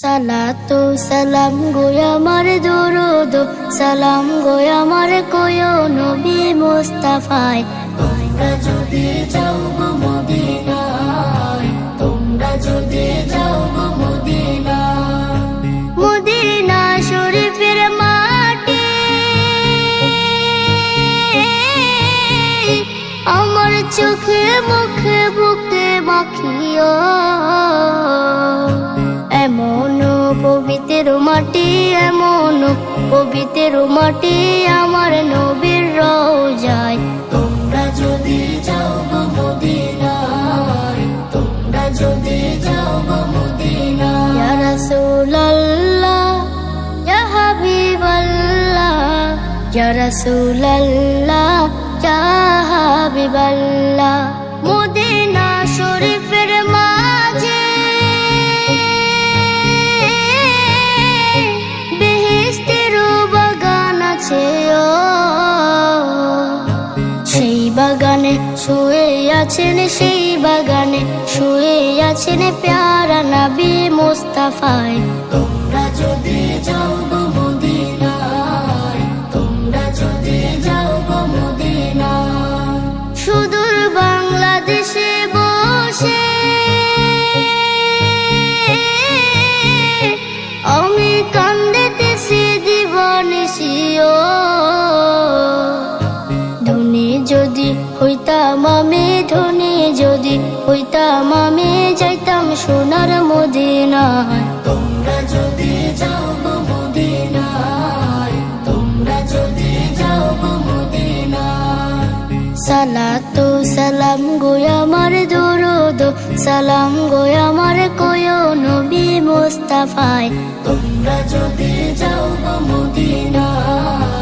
সালাতু সালাম গো আমার দরুদ সালাম গো আমার কোয়ো নবী মুস্তাফায়। তোমরা যদি যাও গো মদিনায়, তোমরা যদি যাও গো মদিনায়, মদিনা শরীফের মাটি আমার চোখে মুখে বুকে মাখিও। এমন পবিত্র মাটি, এমন পবিত্র মাটি আমার নবীর রওজায়। তোমরা যদি যাও গো মদিনায়, তোমরা যদি যাও গো মদিনায়। ইয়া রাসূলুল্লাহ ইয়া হাবিবাল্লাহ, ইয়া রাসূলুল্লাহ ইয়া হাবিবাল্লাহ। মদিনা শরীফের মাঝে সেই বাগানে শুয়ে আছেন, সেই বাগানে শুয়ে আছেন প্যারা নবী মুস্তাফায়। তোমরা যদি যাও গো মদিনায়, তোমরা যদি যাও গো মদিনায়। সুদূর বাংলাদেশে বসে আমি কান্দিতেছি দিবানিশিও। ধনী যদি হইতাম আমি, ধনী যদি হইতাম আমি, যাইতাম সোনার মদিনায়। তোমরা যদি যাও গো মদিনায়, তোমরা যদি যাও গো মদিনায়। সালাতু সালাম গো আমার দরুদ সালাম গো আমার কোয়ো নবী মুস্তাফায়। তোমরা যদি যাও গো মদিনায়,